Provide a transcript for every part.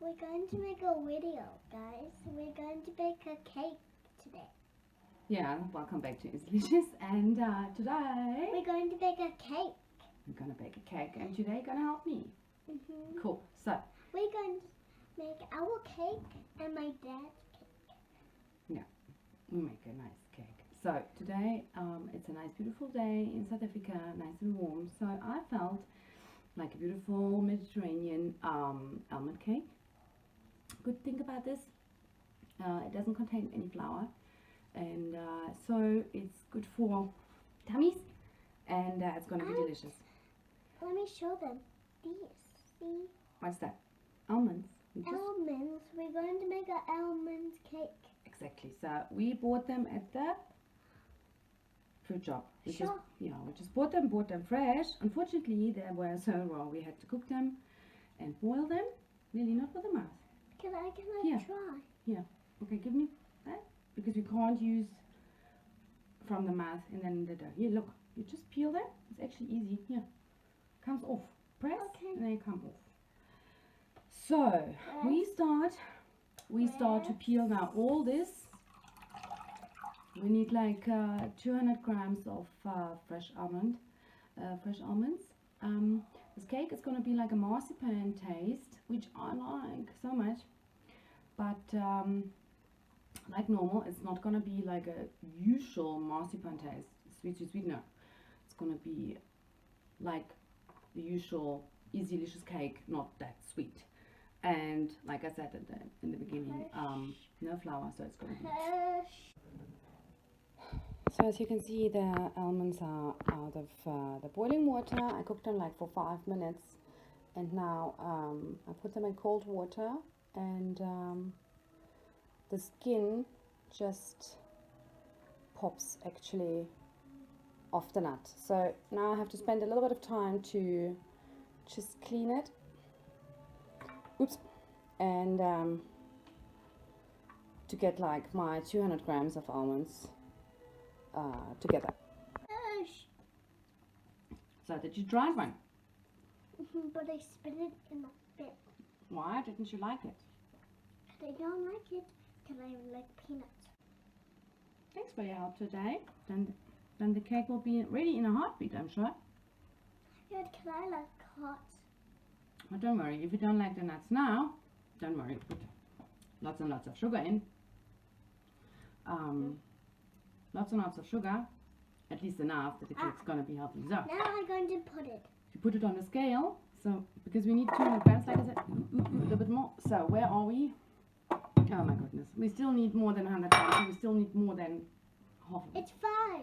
We're going to make a video, guys. We're going to bake a cake today. Yeah, welcome back to It's Delicious, and today We're going to bake a cake. I'm gonna bake a cake, and today you're gonna help me. Cool. So We're going to make our cake and my dad's cake. we make a nice cake. So today it's a nice beautiful day in South Africa, nice and warm. So I felt like a beautiful Mediterranean almond cake. Good thing about this, it doesn't contain any flour, and so it's good for tummies, and it's gonna be delicious. Let me show them. These. See? What's that? Almonds. Almonds. We're going to make an almond cake. Exactly. So we bought them at the fruit shop. We just bought them fresh. Unfortunately, they were so raw. We had to cook them and boil them. Really, not for the mouth. Can I Here. try? Yeah. Okay, give me that, because we can't use from the mouth and then the dough. Here, look. You just peel them. It's actually easy. Here, comes off. Press, and they come off. So we start to peel now all this. We need like 200 grams of fresh almonds. This cake is going to be like a marzipan taste, which I like so much. But like normal, it's not going to be like a usual marzipan taste. Sweet. No, it's going to be like the usual easy delicious cake, not that sweet. And like I said in the beginning, no flour, so it's going to be. So as you can see, the almonds are out of the boiling water. I cooked them like for 5 minutes, and now I put them in cold water, and the skin just pops actually off the nut. So now I have to spend a little bit of time to just clean it. Oops. And to get like my 200 grams of almonds together. So did you try one? But I spit it in my bit. Why didn't you like it? I don't like it because I like peanuts. Thanks for your help today. Then the cake will be ready in a heartbeat, I'm sure. Yeah, because I like hot. But don't worry, if you don't like the nuts now, don't worry, put lots and lots of sugar in. Lots and lots of sugar, at least enough that the cake's gonna be healthy. So now I'm going to put it. you put it on the scale, so because we need 200 grams, like I said, a little bit more. So where are we? Oh my goodness, we still need more than 100 grams, so we still need more than half of it. It's 5.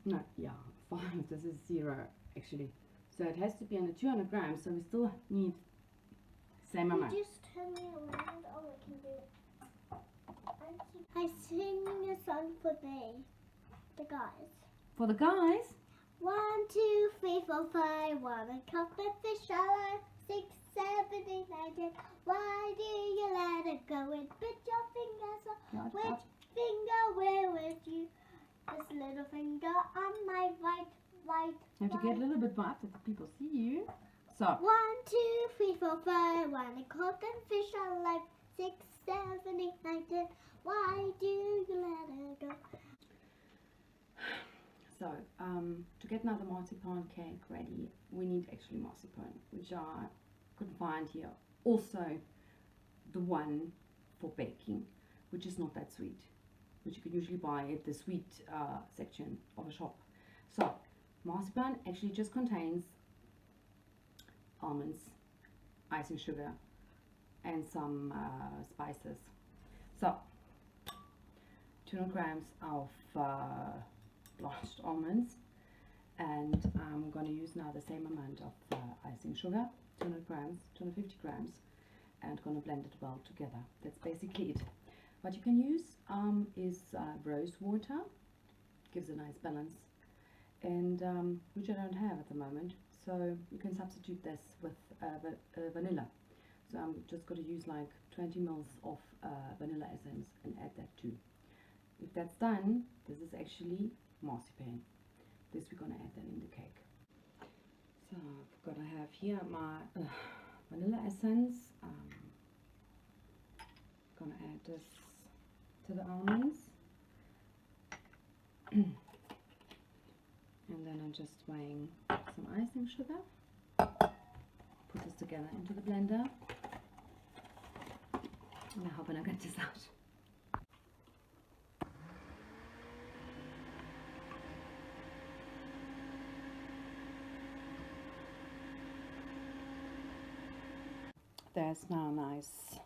No, yeah, 5, this is 0 actually. So it has to be under 200 grams, so we still need same amount. You just turn me around. Oh, I can do it. I'm singing a song for the guys. For the guys? 1, 2, 3, 4, 5. Wanna cook the fish alive? 6, 7, 8, 9, 10. Why do you let it go and put your fingers on? Which finger where would you? This little finger on my right. You have to get a little bit bright so that people see you. So 1, 2, 3, 4, 5. Wanna cook and fish alive? 6, 7, 8, 9, 10. Why do you let it go? So to get now the marzipan cake ready, we need actually marzipan, which I couldn't find here. Also the one for baking, which is not that sweet, which you can usually buy at the sweet section of a shop. So marzipan actually just contains almonds, icing sugar, and some spices. So 200 grams of blanched almonds, and I'm going to use now the same amount of icing sugar, 200 grams, 250 grams, and going to blend it well together. That's basically it. What you can use is rose water, gives a nice balance, and which I don't have at the moment, so you can substitute this with vanilla. So I'm just going to use like 20 mils of vanilla essence and add that too. If that's done, this is actually marzipan. This we're going to add then in the cake. So I've got to have here my vanilla essence, Gonna add this to the almonds. And then I'm just weighing some icing sugar. Put this together into the blender. And I hope I get this out. There's now a nice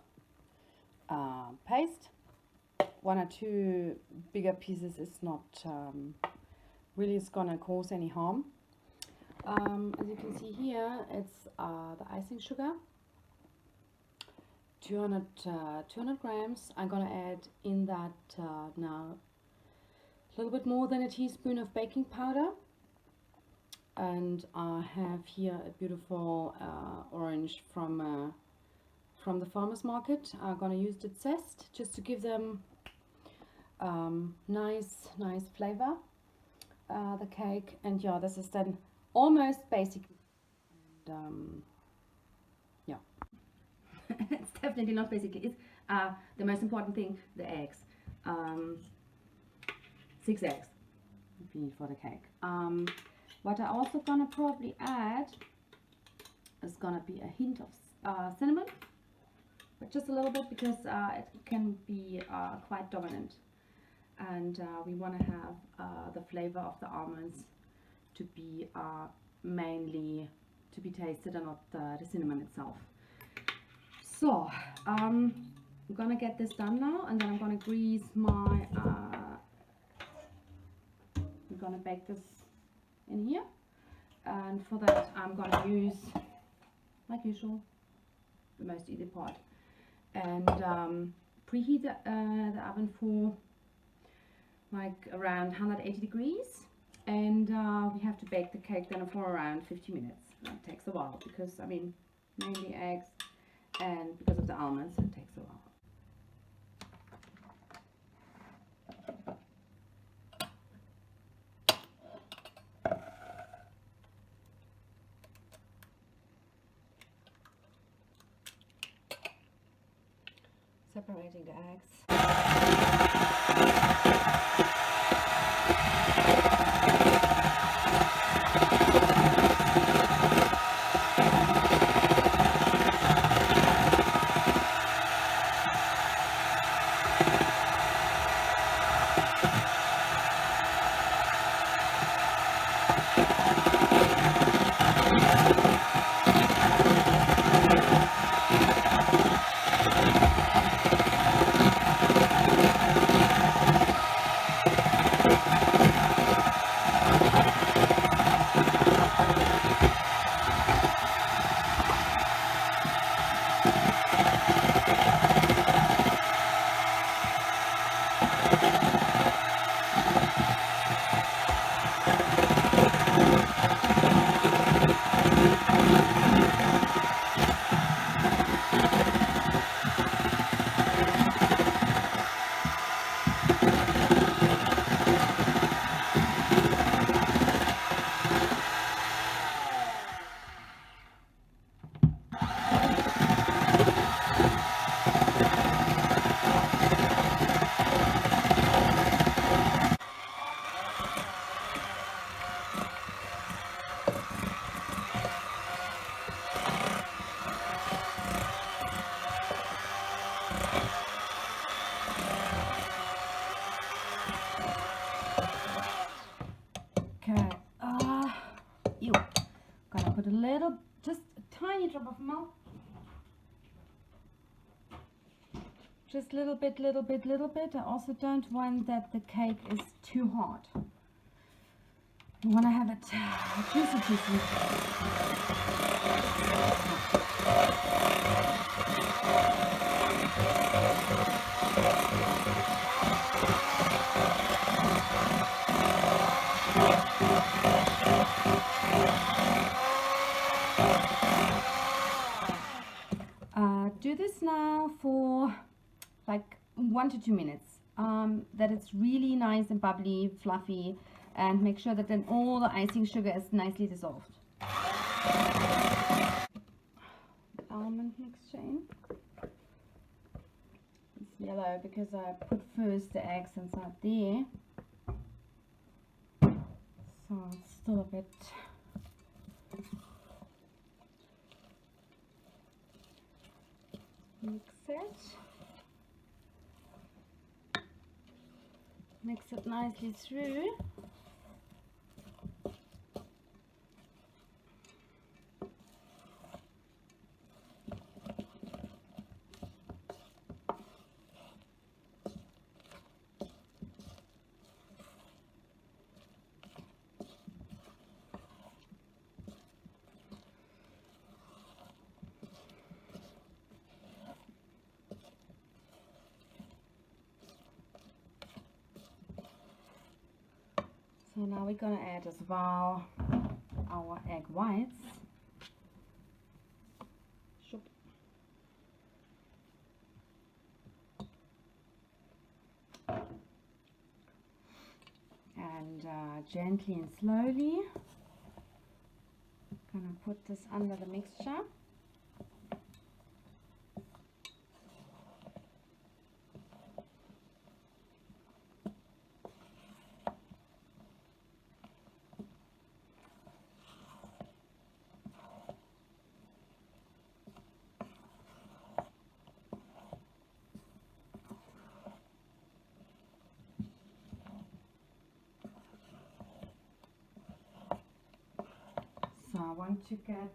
paste. 1 or 2 bigger pieces is not really is gonna cause any harm. As you can see here, it's the icing sugar, 200 grams. I'm gonna add in that now a little bit more than a teaspoon of baking powder, and I have here a beautiful orange from the farmer's market. I'm gonna use the zest just to give them nice flavor. The cake, and yeah, this is then almost basic. And, yeah, it's definitely not basic. It's the most important thing: the eggs. 6 eggs if you need for the cake. What I also gonna probably add is gonna be a hint of cinnamon, but just a little bit, because it can be quite dominant. And we want to have the flavor of the almonds to be mainly to be tasted, and not the cinnamon itself. So I'm gonna get this done now, and then I'm gonna grease my I'm gonna bake this in here, and for that I'm gonna use, like usual, the most easy part, and preheat the oven for like around 180 degrees, and we have to bake the cake then for around 50 minutes. That takes a while, because I mean, mainly eggs, and because of the almonds, it takes a while. Separating the eggs. Put a little, just a tiny drop of milk, just little bit. I also don't want that the cake is too hard. You want to have it juicy. Do this now for like 1 to 2 minutes, that it's really nice and bubbly, fluffy, and make sure that then all the icing sugar is nicely dissolved. Almond mixture in. yellow because I put first the eggs inside there. So it's still a bit mix it nicely through. So now we're gonna add as well our egg whites. And gently and slowly gonna put this under the mixture. So I want to get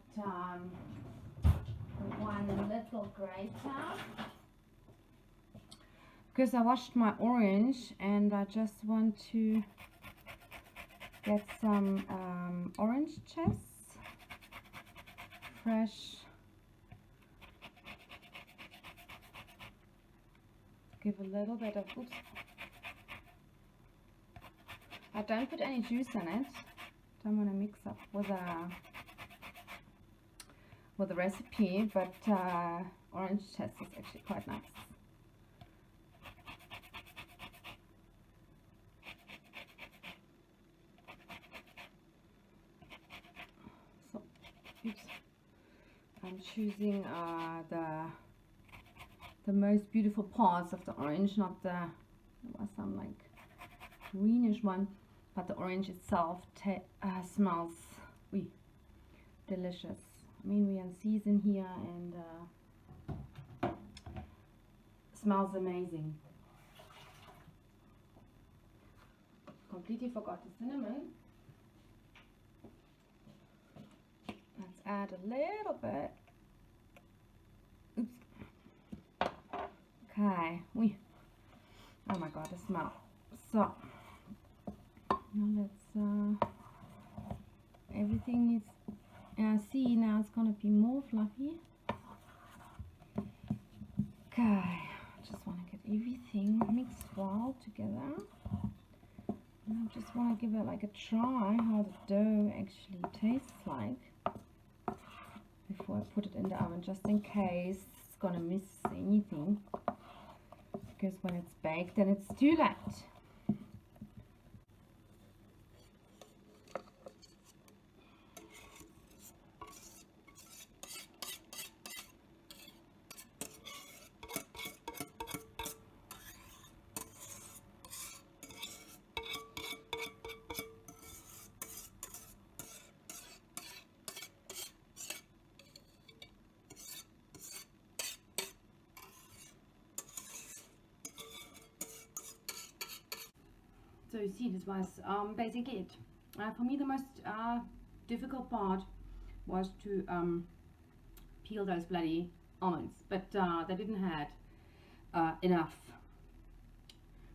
one little grater because I washed my orange and I just want to get some orange zest, fresh. Give a little bit of, oops. I don't put any juice in it. Don't want to mix up with the recipe, but orange zest is actually quite nice. So, oops. I'm choosing the most beautiful parts of the orange, not there was some like greenish one, but the orange itself smells delicious. I mean, we're in season here and smells amazing. Completely forgot the cinnamon. Let's add a little bit. Oops. Okay. Oh my god, the smell. So now let's everything needs, see, now it's gonna be more fluffy. Okay, just want to get everything mixed well together. And I just want to give it like a try how the dough actually tastes like before I put it in the oven, just in case it's gonna miss anything, because when it's baked then it's too late. So you see, this was basically it. For me, the most difficult part was to peel those bloody almonds, but they didn't have enough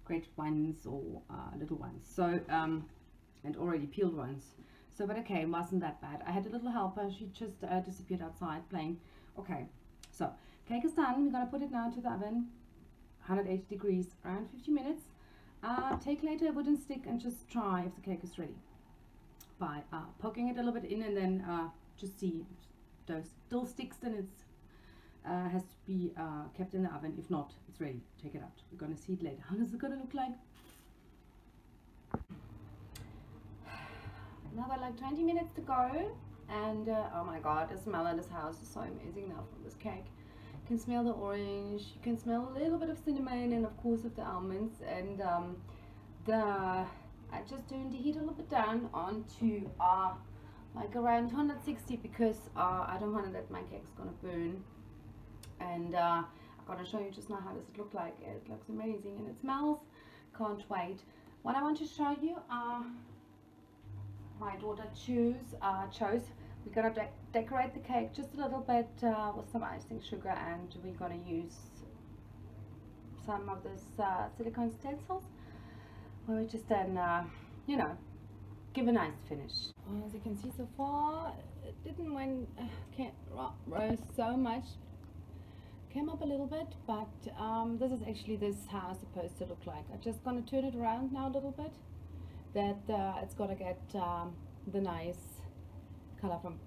grated ones or little ones, so and already peeled ones. So, but okay, it wasn't that bad. I had a little helper. She just disappeared outside playing. Okay, so cake is done. We're gonna put it now into the oven, 180 degrees, around 50 minutes. Take later a wooden stick and just try if the cake is ready by poking it a little bit in, and then just see if those still sticks, then it's has to be kept in the oven. If not, it's ready. Take it out. We're gonna see it later. How is it gonna look like? Another like 20 minutes to go, and oh my god, the smell in this house is so amazing now from this cake. can smell the orange, you can smell a little bit of cinnamon, and of course of the almonds. And I just turned the heat a little bit down onto like around 160, because I don't want that my cake's gonna burn. And I'm gonna show you just now how does it look like. It looks amazing and it smells. Can't wait. What I want to show you my daughter chose. We're gonna decorate the cake just a little bit with some icing sugar, and we're gonna use some of this silicone stencils, where we just then you know, give a nice finish. As you can see so far, it didn't can't rose so much. Came up a little bit, but this is actually how it's supposed to look like. I'm just gonna turn it around now a little bit, that it's gonna get the nice color from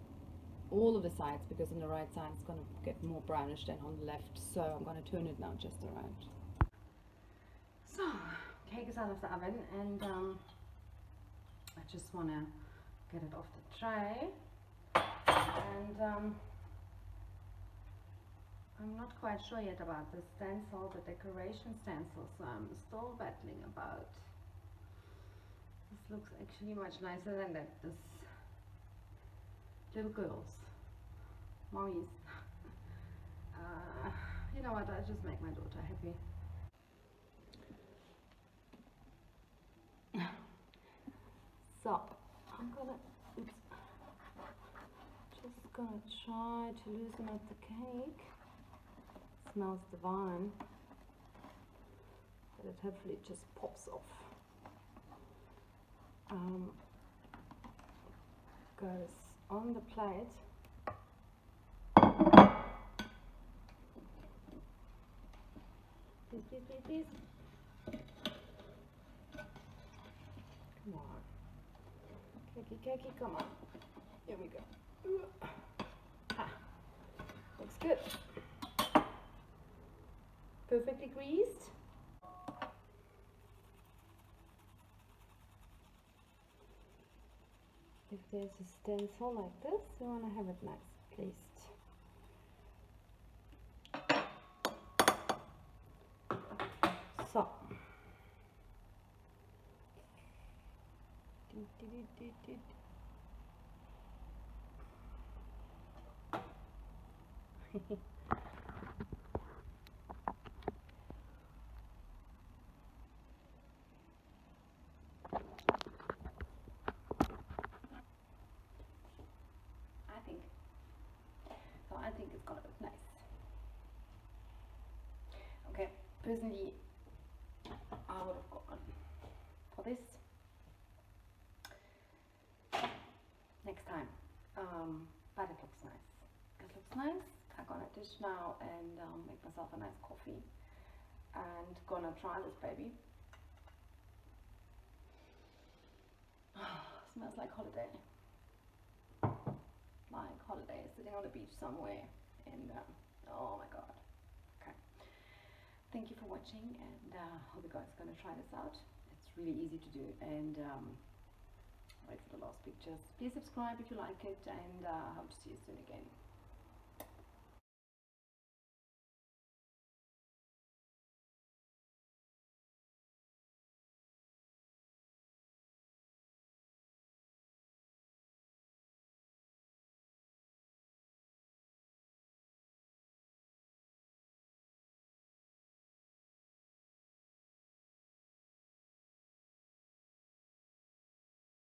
all of the sides, because on the right side it's gonna get more brownish than on the left. So I'm gonna turn it now just around. So cake is out of the oven, and I just wanna get it off the tray, and I'm not quite sure yet about the stencil, the decoration stencil, so I'm still battling about. This looks actually much nicer than that. This little girls, mommies. You know what? I just make my daughter happy. So I'm gonna, just gonna try to loosen up the cake. Smells divine, but it hopefully just pops off. Goes on the plate. Please, please, please, please. Come on. Cakey, cakey, come on. Here we go. Looks good. Perfectly greased. If there's a stencil like this, you want to have it nice placed. So, I think it's gonna look nice. Okay, personally, I would have gone for this next time, but it looks nice. It looks nice. I'm gonna dish now and make myself a nice coffee, and gonna try this baby. Smells like holiday. Like holiday, sitting on the beach somewhere, and oh my god. Okay, thank you for watching, and hope you guys are gonna try this out. It's really easy to do, and wait for the last pictures. Please subscribe if you like it, and hope to see you soon again.